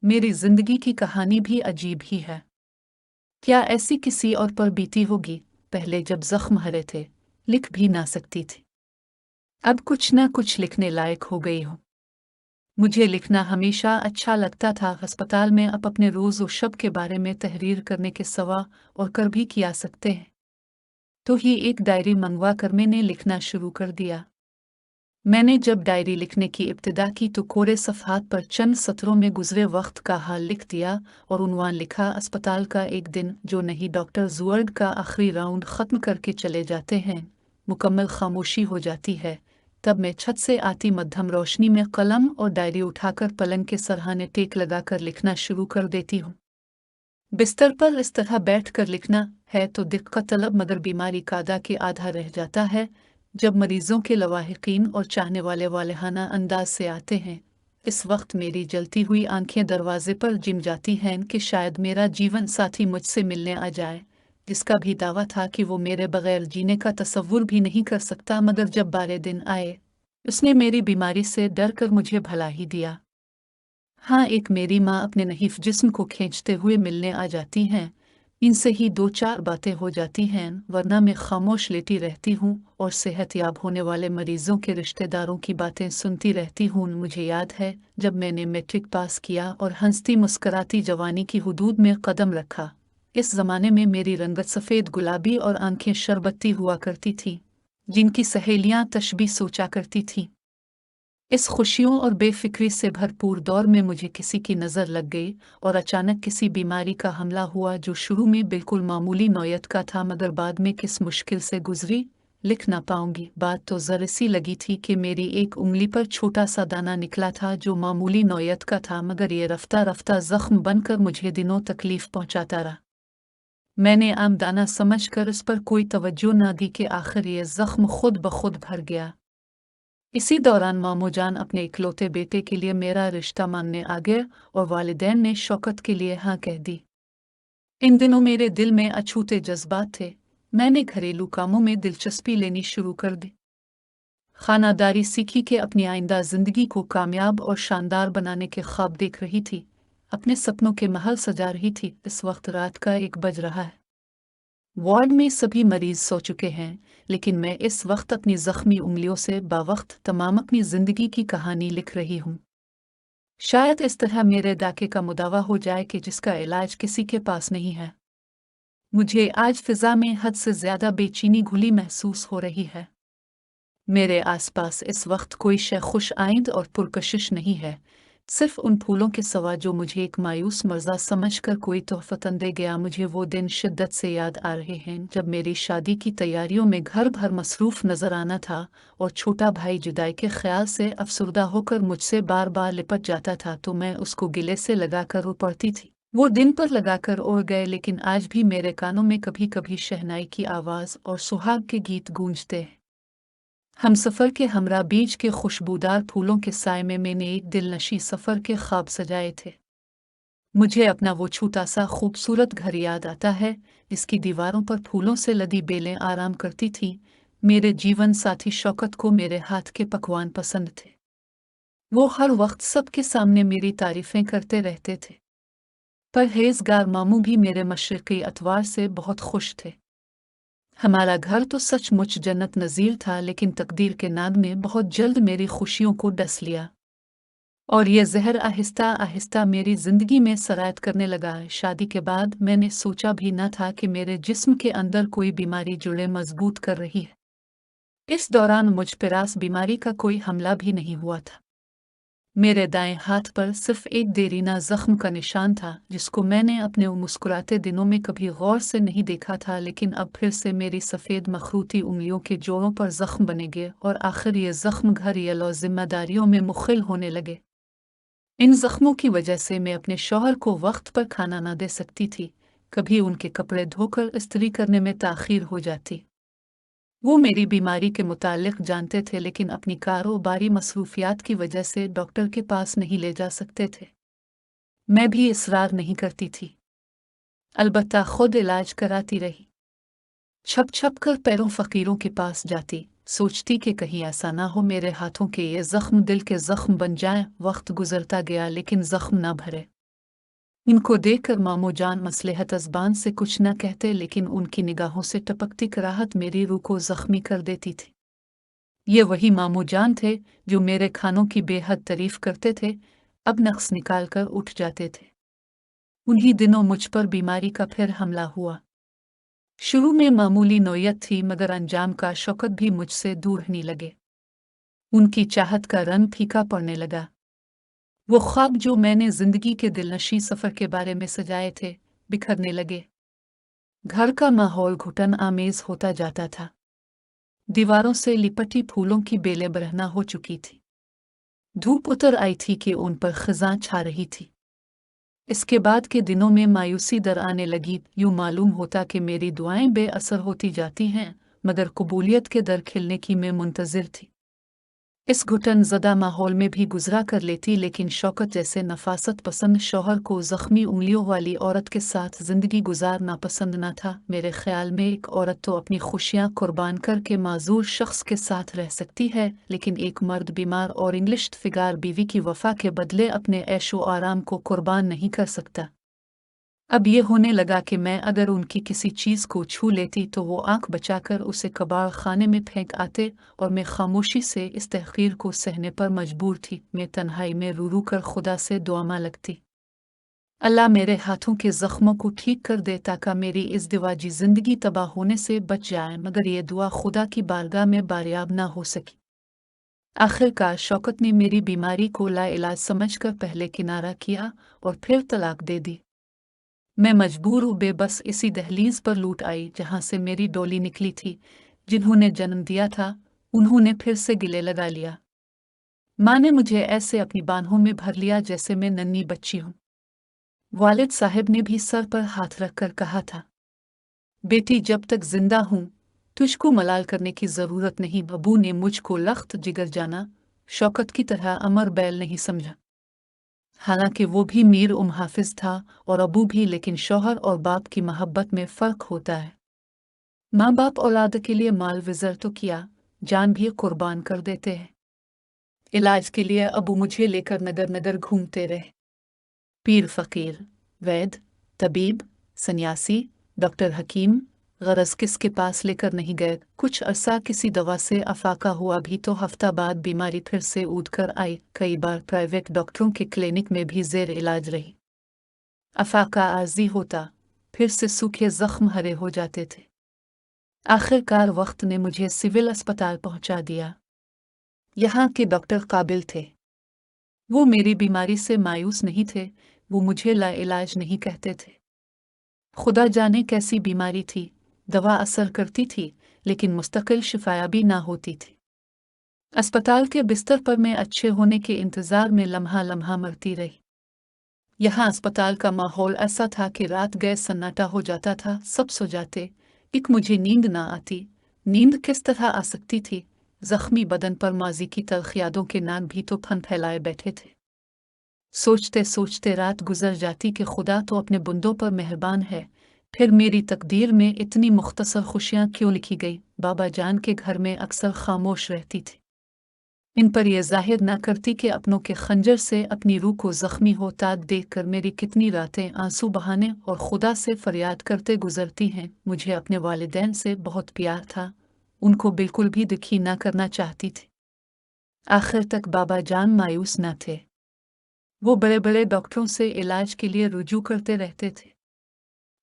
मेरी जिंदगी की कहानी भी अजीब ही है। क्या ऐसी किसी और पर बीती होगी? पहले जब जख्म हरे थे, लिख भी ना सकती थी। अब कुछ ना कुछ लिखने लायक हो गई हूँ। मुझे लिखना हमेशा अच्छा लगता था। अस्पताल में अब अपने रोज व शब के बारे में तहरीर करने के सवा और कर भी किया सकते हैं। तो ही एक डायरी मंगवा कर मैंने लिखना शुरू कर दिया। मैंने जब डायरी लिखने की इब्तिदा की तो कोरे सफ़हात पर चंद सत्रों में गुजरे वक्त का हाल लिख दिया और उन्वान लिखा, अस्पताल का एक दिन जो नहीं डॉक्टर जुअर्ड का आखिरी राउंड ख़त्म करके चले जाते हैं। मुकम्मल खामोशी हो जाती है। तब मैं छत से आती मध्यम रोशनी में कलम और डायरी उठाकर पलंग के सरहाने टेक लगाकर लिखना शुरू कर देती हूँ। बिस्तर पर इस तरह बैठ कर लिखना है तो दिक्कत तलब मगर बीमारी कादा के आधा रह जाता है। जब मरीजों के लवाहिकीन और चाहने वाले वालेहाना अंदाज से आते हैं, इस वक्त मेरी जलती हुई आंखें दरवाजे पर जिम जाती हैं कि शायद मेरा जीवन साथी मुझसे मिलने आ जाए, जिसका भी दावा था कि वो मेरे बगैर जीने का तसव्वुर भी नहीं कर सकता। मगर जब बारे दिन आए, उसने मेरी बीमारी से डर कर मुझे भला ही दिया। हाँ, एक मेरी माँ अपने नहीफ जिस्म को खींचते हुए मिलने आ जाती हैं। इनसे ही दो चार बातें हो जाती हैं, वरना मैं खामोश लेटी रहती हूँ और सेहतयाब होने वाले मरीजों के रिश्तेदारों की बातें सुनती रहती हूँ। मुझे याद है जब मैंने मैट्रिक पास किया और हंसती मुस्कराती जवानी की हुदूद में कदम रखा। इस जमाने में मेरी रंगत सफ़ेद गुलाबी और आंखें शरबती हुआ करती थीं, जिनकी सहेलियाँ तशबीह सोचा करती थीं। इस खुशियों और बेफिक्री से भरपूर दौर में मुझे किसी की नज़र लग गई और अचानक किसी बीमारी का हमला हुआ जो शुरू में बिल्कुल मामूली नौयत का था मगर बाद में किस मुश्किल से गुजरी लिख ना पाऊंगी। बात तो ज़रा सी लगी थी कि मेरी एक उंगली पर छोटा सा दाना निकला था जो मामूली नौयत का था, मगर ये रफ्ता रफ्ता ज़ख्म बनकर मुझे दिनों तकलीफ पहुंचाता रहा। मैंने आम दाना समझकर उस पर कोई तवज्जो न दी कि आखिर ये ज़ख्म खुद ब खुद भर गया। इसी दौरान मामू जान अपने इकलौते बेटे के लिए मेरा रिश्ता मानने आ गए और वालिदैन ने शौकत के लिए हाँ कह दी। इन दिनों मेरे दिल में अछूते जज्बात थे। मैंने घरेलू कामों में दिलचस्पी लेनी शुरू कर दी। खानादारी सीखी कि अपनी आइंदा जिंदगी को कामयाब और शानदार बनाने के ख्वाब देख रही थी। अपने सपनों के महल सजा रही थी। इस वक्त रात का 1 बज रहा है। वार्ड में सभी मरीज सो चुके हैं, लेकिन मैं इस वक्त अपनी जख्मी उंगलियों से बावक्त तमाम अपनी जिंदगी की कहानी लिख रही हूँ। शायद इस तरह मेरे डाके का मुदावा हो जाए कि जिसका इलाज किसी के पास नहीं है। मुझे आज फिजा में हद से ज्यादा बेचैनी घुली महसूस हो रही है। मेरे आसपास इस वक्त कोई शय खुश आइंद और पुरकशिश नहीं है, सिर्फ उन फूलों के सवा जो मुझे एक मायूस मर्जा समझकर कोई तोहफतन दे गया। मुझे वो दिन शिद्दत से याद आ रहे हैं जब मेरी शादी की तैयारियों में घर भर मसरूफ नजर आना था और छोटा भाई जुदाई के ख्याल से अफसुर्दा होकर मुझसे बार बार लिपट जाता था तो मैं उसको गिले से लगाकर रो पड़ती थी। वो दिन पर लगाकर उड़ गए, लेकिन आज भी मेरे कानों में कभी कभी शहनाई की आवाज़ और सुहाग के गीत गूंजते हैं। हम सफ़र के हमरा बीच के खुशबूदार फूलों के साय में मैंने एक दिलनशी सफ़र के ख्वाब सजाए थे। मुझे अपना वो छोटा सा खूबसूरत घर याद आता है, जिसकी दीवारों पर फूलों से लदी बेलें आराम करती थीं। मेरे जीवन साथी शौकत को मेरे हाथ के पकवान पसंद थे। वो हर वक्त सबके सामने मेरी तारीफ़ें करते रहते थे। परहेज़गार मामू भी मेरे मशरक़ी अतवार से बहुत खुश थे। हमारा घर तो सचमुच जन्नत नज़ीर था, लेकिन तकदीर के नाद ने बहुत जल्द मेरी खुशियों को डस लिया और ये जहर आहिस्ता आहिस्ता मेरी ज़िंदगी में सरायत करने लगा। शादी के बाद मैंने सोचा भी न था कि मेरे जिस्म के अंदर कोई बीमारी जुड़े मजबूत कर रही है। इस दौरान मुझ पर रास बीमारी का कोई हमला भी नहीं हुआ था। मेरे दाएं हाथ पर सिर्फ एक देरीना जख्म का निशान था, जिसको मैंने अपने मुस्कुराते दिनों में कभी गौर से नहीं देखा था, लेकिन अब फिर से मेरी सफ़ेद मखरूती उंगलियों के जोड़ों पर जख्म बने गए और आखिर ये जख्म घर या जिम्मेदारियों में मुखिल होने लगे। इन जख्मों की वजह से मैं अपने शौहर को वक्त पर खाना न दे सकती थी। कभी उनके कपड़े धोकर इस्त्री करने में ताख़ीर हो जाती। वो मेरी बीमारी के मुतालिक जानते थे, लेकिन अपनी कारोबारी मसरूफियात की वजह से डॉक्टर के पास नहीं ले जा सकते थे। मैं भी इसरार नहीं करती थी, अलबत्ता खुद इलाज कराती रही। छप छप कर पैरों फ़कीरों के पास जाती, सोचती कि कहीं ऐसा ना हो मेरे हाथों के ये ज़ख्म दिल के ज़ख्म बन जाएं। वक्त गुजरता गया, लेकिन ज़ख्म ना भरे। इनको देखकर मामू जान मसलहत ज़बान से कुछ न कहते, लेकिन उनकी निगाहों से टपकती कराहत मेरी रूह को जख्मी कर देती थी। ये वही मामू जान थे जो मेरे खानों की बेहद तारीफ करते थे, अब नक्स निकाल कर उठ जाते थे। उन्हीं दिनों मुझ पर बीमारी का फिर हमला हुआ। शुरू में मामूली नोयत थी, मगर अंजाम का शौकत भी मुझसे दूर नहीं लगे। उनकी चाहत का रंग फीका पड़ने लगा। वो ख्वाब जो मैंने जिंदगी के दिलनशी सफ़र के बारे में सजाए थे, बिखरने लगे। घर का माहौल घुटन आमेज होता जाता था। दीवारों से लिपटी फूलों की बेलें बरहना हो चुकी थी। धूप उतर आई थी कि उन पर खिज़ां छा रही थी। इसके बाद के दिनों में मायूसी दर आने लगी। यूं मालूम होता कि मेरी दुआएं बेअसर होती जाती हैं, मगर कबूलियत के दर खिलने की मैं मुंतज़िर थी। इस घुटन ज़दा माहौल में भी गुजरा कर लेती, लेकिन शौकत जैसे नफासत पसंद शौहर को ज़ख्मी उंगलियों वाली औरत के साथ ज़िंदगी गुजारना पसंद न था। मेरे ख्याल में एक औरत तो अपनी खुशियाँ कुर्बान करके माजूर शख्स के साथ रह सकती है, लेकिन एक मर्द बीमार और इंग्लिश फिगार बीवी की वफा के बदले अपने ऐशो आराम को कुर्बान नहीं कर सकता। अब ये होने लगा कि मैं अगर उनकी किसी चीज़ को छू लेती तो वो आंख बचाकर उसे कबाड़ खाने में फेंक आते, और मैं खामोशी से इस तहक़ीर को सहने पर मजबूर थी। मैं तन्हाई में रू रू कर खुदा से दुआ मां लगती, अल्लाह मेरे हाथों के ज़ख्मों को ठीक कर दे ताकि मेरी इस दिवाजी ज़िंदगी तबाह होने से बच जाए, मगर ये दुआ खुदा की बारगाह में बारियाब ना हो सकी। आखिरकार शौकत ने मेरी बीमारी को लाइलाज समझकर पहले किनारा किया और फिर तलाक दे दी। मैं मजबूर हूँ बेबस इसी दहलीज पर लूट आई जहाँ से मेरी डोली निकली थी। जिन्होंने जन्म दिया था उन्होंने फिर से गिले लगा लिया। माँ ने मुझे ऐसे अपनी बाहों में भर लिया जैसे मैं नन्ही बच्ची हूँ। वालिद साहब ने भी सर पर हाथ रखकर कहा था, बेटी जब तक जिंदा हूँ तुझको मलाल करने की ज़रूरत नहीं। अबू ने मुझको लख्त जिगर जाना शौकत की तरह अमर बैल नहीं समझा। हालांकि वो भी मीर हाफिज था और अबू भी, लेकिन शौहर और बाप की मोहब्बत में फ़र्क होता है। माँ बाप औलाद के लिए माल विज़र तो किया, जान भी कुर्बान कर देते हैं। इलाज के लिए अबू मुझे लेकर नगर नगर घूमते रहे। पीर फ़कीर, वैद, तबीब, सन्यासी, डॉक्टर हकीम, गरज किसके पास लेकर नहीं गए। कुछ अरसा किसी दवा से अफाका हुआ भी तो हफ्ता बाद बीमारी फिर से ऊद कर आई। कई बार प्राइवेट डॉक्टरों के क्लिनिक में भी ज़ेर इलाज रही। अफाका आर्जी होता, फिर से सूखे ज़ख्म हरे हो जाते थे। आखिरकार वक्त ने मुझे सिविल अस्पताल पहुंचा दिया। यहाँ के डॉक्टर काबिल थे। वो मेरी बीमारी से मायूस नहीं थे, वो मुझे लाइलाज नहीं कहते थे। खुदा जाने कैसी बीमारी थी, दवा असर करती थी लेकिन मुस्तकिल शिफायाबी ना होती थी। अस्पताल के बिस्तर पर मैं अच्छे होने के इंतज़ार में लम्हा लम्हा मरती रही। यहाँ अस्पताल का माहौल ऐसा था कि रात गए सन्नाटा हो जाता था, सब सो जाते, एक मुझे नींद ना आती। नींद किस तरह आ सकती थी, जख्मी बदन पर माजी की तल्ख यादों के नाग भी तो फन फैलाए बैठे थे। सोचते सोचते रात गुजर जाती कि खुदा तो अपने बंदों पर मेहरबान है, फिर मेरी तकदीर में इतनी मुख्तसर खुशियाँ क्यों लिखी गई। बाबा जान के घर में अक्सर खामोश रहती थी। इन पर यह जाहिर न करती कि अपनों के खंजर से अपनी रूह को जख्मी होता देखकर मेरी कितनी रातें आंसू बहाने और खुदा से फरियाद करते गुजरती हैं। मुझे अपने वालिदैन से बहुत प्यार था, उनको बिल्कुल भी दुखी न करना चाहती थी। आखिर तक बाबा जान मायूस न थे। वो बड़े बड़े डॉक्टरों से इलाज के लिए रुजू करते रहते थे।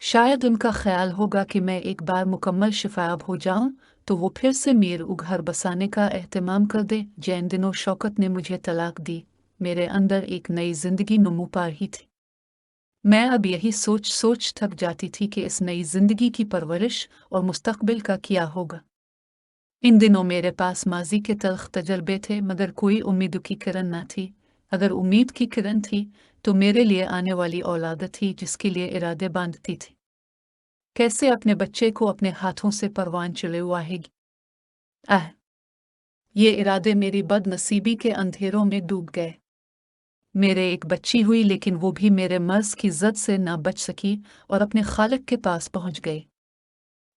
शायद उनका ख्याल होगा कि मैं एक बार मुकम्मल शिफायाब हो जाऊं तो वो फिर से मेरे घर बसाने का एहतमाम कर दे। जैन दिनों शौकत ने मुझे तलाक दी, मेरे अंदर एक नई जिंदगी नमू पा रही थी। मैं अब यही सोच सोच थक जाती थी कि इस नई जिंदगी की परवरिश और मुस्तकबिल का क्या होगा। इन दिनों मेरे पास माजी के तल्ख तजर्बे थे, मगर कोई उम्मीद की किरण न थी। अगर उम्मीद की किरण थी तो मेरे लिए आने वाली औलाद थी जिसके लिए इरादे बांधती थी। कैसे अपने बच्चे को अपने हाथों से परवान चलवाएगी। आह, ये इरादे मेरी बदनसीबी के अंधेरों में डूब गए। मेरे एक बच्ची हुई, लेकिन वो भी मेरे मर्ज की जद से ना बच सकी और अपने खालिक के पास पहुंच गई।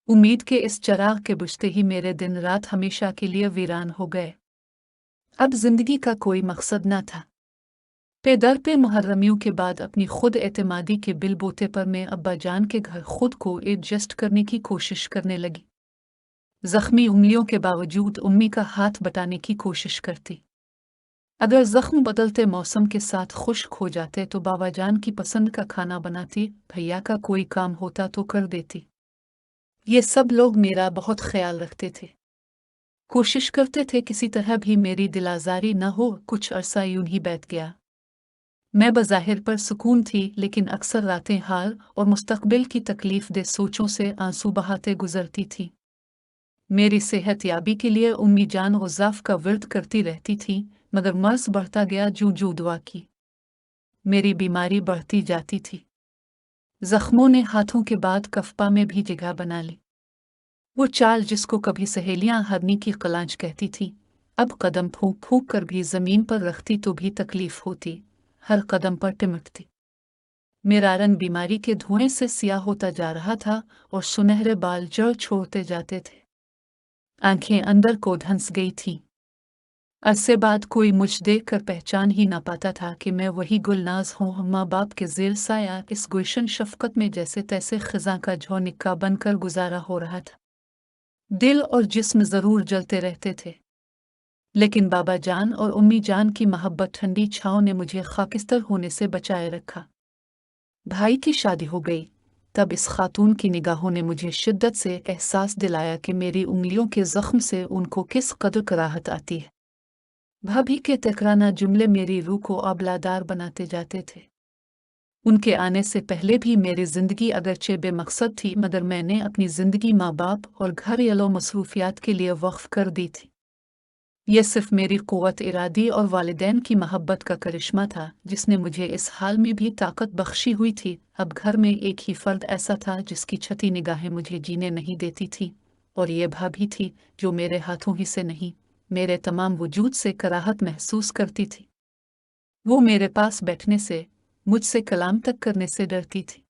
उम्मीद के इस चराग के बुझते ही मेरे दिन रात हमेशा के लिए वीरान हो गए। अब जिंदगी का कोई मकसद न था। पे दर पे मुहर्रमियों के बाद अपनी खुद एतमादी के बिल बोते पर मैं अब्बा जान के घर खुद को एडजस्ट करने की कोशिश करने लगी। जख्मी उंगलियों के बावजूद उम्मी का हाथ बटाने की कोशिश करती। अगर जख्म बदलते मौसम के साथ खुश्क हो जाते तो बाबा जान की पसंद का खाना बनाती, भैया का कोई काम होता तो कर देती। ये सब लोग मेरा बहुत ख्याल रखते थे, कोशिश करते थे किसी तरह भी मेरी दिलाजारी न हो। कुछ अरसा यूं ही बैठ गया। मैं बज़ाहिर पर सुकून थी, लेकिन अक्सर रातें हाल और मुस्तकबिल की तकलीफ दे सोचों से आंसू बहाते गुजरती थी। मेरी सेहत याबी के लिए उम्मी जान गुज़ाफ का विर्द करती रहती थी, मगर मर्ज बढ़ता गया जूं जूं दुआ की। मेरी बीमारी बढ़ती जाती थी। जख्मों ने हाथों के बाद कफ्पा में भी जगह बना ली। वो चाल जिसको कभी सहेलियां हरनी की कलांच कहती थी, अब कदम फूंक फूंक कर भी जमीन पर रखती तो भी तकलीफ होती, हर कदम पर टिमकती। मेरा रंग बीमारी के धुएं से सियाह होता जा रहा था और सुनहरे बाल जड़ छोड़ते जाते थे। आंखें अंदर को धंस गई थीं। अरसे बाद कोई मुझ देख कर पहचान ही ना पाता था कि मैं वही गुलनाज हूँ। माँ बाप के ज़ेर साया इस गुलशन शफ़क़त में जैसे तैसे ख़ज़ां का झोंका बनकर गुजारा हो रहा था। दिल और जिस्म ज़रूर जलते रहते थे, लेकिन बाबा जान और उम्मी जान की मोहब्बत ठंडी छाँव ने मुझे खाकिस्तर होने से बचाए रखा। भाई की शादी हो गई, तब इस खातून की निगाहों ने मुझे शिद्दत से एहसास दिलाया कि मेरी उंगलियों के ज़ख्म से उनको किस कदर कराहत आती है। भाभी के तकराना जुमले मेरी रूह को आबलादार बनाते जाते थे। उनके आने से पहले भी मेरी ज़िंदगी अगरचे बेमकसद थी, मगर मैंने अपनी ज़िंदगी माँ बाप और घर यलो मसरूफियात के लिए वक्फ कर दी थी। यह सिर्फ मेरी क़ुव्वत इरादी और वालिदैन की मोहब्बत का करिश्मा था जिसने मुझे इस हाल में भी ताकत बख्शी हुई थी। अब घर में एक ही फ़र्द ऐसा था जिसकी छठी निगाहें मुझे जीने नहीं देती थी, और ये भाभी थी जो मेरे हाथों ही से नहीं, मेरे तमाम वजूद से कराहत महसूस करती थी। वो मेरे पास बैठने से, मुझसे कलाम तक करने से डरती थी।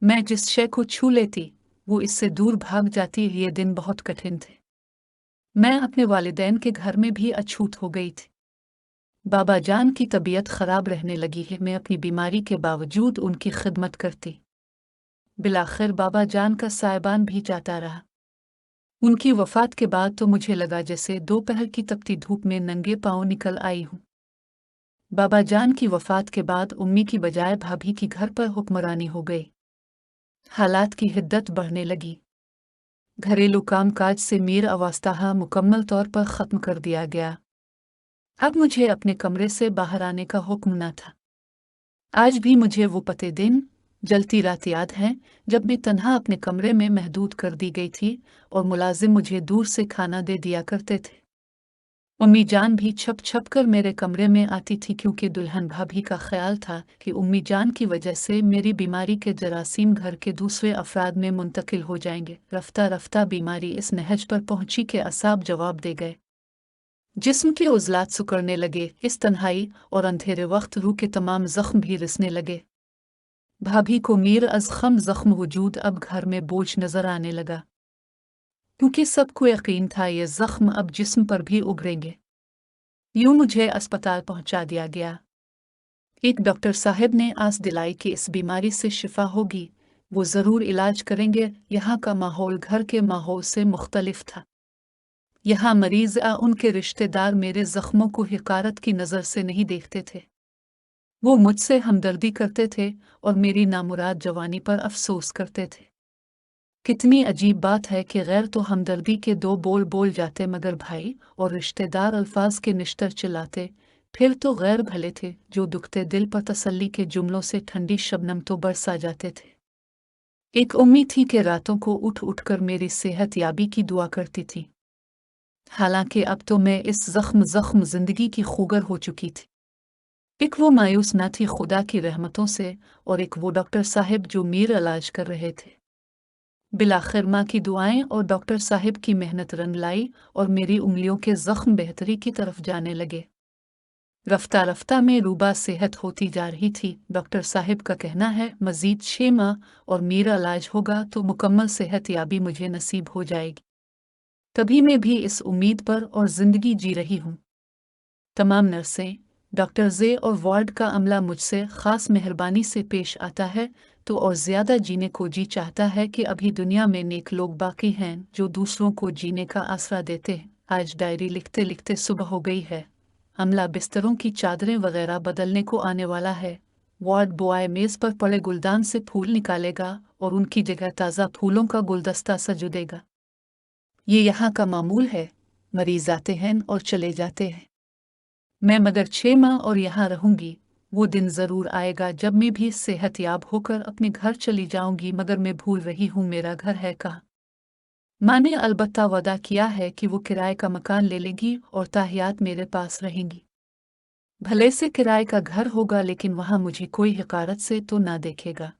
मैं जिस शय को छू लेती, वो इससे दूर भाग जाती। ये दिन बहुत कठिन थे। मैं अपने वालिदैन के घर में भी अछूत हो गई थी। बाबा जान की तबीयत खराब रहने लगी है। मैं अपनी बीमारी के बावजूद उनकी खिदमत करती। बिलाखिर बाबा जान का सायबान भी जाता रहा। उनकी वफ़ात के बाद तो मुझे लगा जैसे दोपहर की तपती धूप में नंगे पांव निकल आई हूँ। बाबा जान की वफ़ात के बाद उम्मी की बजाय भाभी की घर पर हुक्मरानी हो गई। हालात की हिद्दत बढ़ने लगी। घरेलू कामकाज से मीर अवास्ताहा मुकम्मल तौर पर ख़त्म कर दिया गया। अब मुझे अपने कमरे से बाहर आने का हुक्म न था। आज भी मुझे वो पते दिन, जलती रात याद है जब मैं तन्हा अपने कमरे में महदूद कर दी गई थी और मुलाजिम मुझे दूर से खाना दे दिया करते थे। उम्मी जान भी छप छप कर मेरे कमरे में आती थी, क्योंकि दुल्हन भाभी का ख्याल था कि उम्मी जान की वजह से मेरी बीमारी के जरासीम घर के दूसरे अफराद में मुंतकिल हो जाएंगे। रफ्ता रफ्ता बीमारी इस नहज पर पहुंची कि असाब जवाब दे गए। जिस्म के उज़लात सुकड़ने लगे। इस तन्हाई और अंधेरे वक्त रूह के तमाम ज़ख्म भी रिसने लगे। भाभी को मीर अज़ ख़म ज़ख्म वजूद अब घर में बोझ नज़र आने लगा, क्योंकि सबको यकीन था ये ज़ख्म अब जिस्म पर भी उभरेंगे। यूं मुझे अस्पताल पहुंचा दिया गया। एक डॉक्टर साहब ने आस दिलाई कि इस बीमारी से शिफा होगी, वो ज़रूर इलाज करेंगे। यहाँ का माहौल घर के माहौल से मुख्तलिफ था। यहाँ मरीज़ उनके रिश्तेदार मेरे ज़ख्मों को हिकारत की नज़र से नहीं देखते थे। वो मुझसे हमदर्दी करते थे और मेरी नामुराद जवानी पर अफसोस करते थे। कितनी अजीब बात है कि गैर तो हमदर्दी के दो बोल बोल जाते, मगर भाई और रिश्तेदार अल्फाज के निश्तर चिल्लाते। फिर तो गैर भले थे जो दुखते दिल पर तसल्ली के जुमलों से ठंडी शबनम तो बरसा जाते थे। एक उम्मीद थी कि रातों को उठ उठ कर मेरी सेहत याबी की दुआ करती थी। हालांकि अब तो मैं इस ज़ख्म जिंदगी की खूगर हो चुकी थी। एक वो मायूस न थी खुदा की रहमतों से, और एक वो डॉक्टर साहब जो मेरा इलाज कर रहे थे। बिलाखिर माँ की दुआएं और डॉक्टर साहब की मेहनत रंग लाई और मेरी उंगलियों के ज़ख्म बेहतरी की तरफ जाने लगे। रफ्ता रफ्ता में रूबा सेहत होती जा रही थी। डॉक्टर साहब का कहना है मज़ीद 6 माह और मेरा इलाज होगा तो मुकम्मल सेहत याबी मुझे नसीब हो जाएगी। तभी मैं भी इस उम्मीद पर और ज़िंदगी जी रही हूँ। तमाम नर्सें, डॉक्टर जे और वार्ड का अमला मुझसे ख़ास मेहरबानी से पेश आता है तो और ज़्यादा जीने को जी चाहता है कि अभी दुनिया में नेक लोग बाकी हैं जो दूसरों को जीने का आसरा देते हैं। आज डायरी लिखते लिखते सुबह हो गई है। अमला बिस्तरों की चादरें वगैरह बदलने को आने वाला है। वार्ड बॉय मेज़ पर पड़े गुलदान से फूल निकालेगा और उनकी जगह ताज़ा फूलों का गुलदस्ता सजा। ये यहाँ का मामूल है। मरीज आते हैं और चले जाते हैं। मैं मगर 6 माह और यहाँ रहूंगी। वो दिन जरूर आएगा जब मैं भी सेहतयाब होकर अपने घर चली जाऊंगी, मगर मैं भूल रही हूँ मेरा घर है कहाँ। माँ ने अलबत्ता वादा किया है कि वो किराए का मकान ले लेगी और ताहियात मेरे पास रहेंगी। भले से किराए का घर होगा लेकिन वहाँ मुझे कोई हकारत से तो ना देखेगा।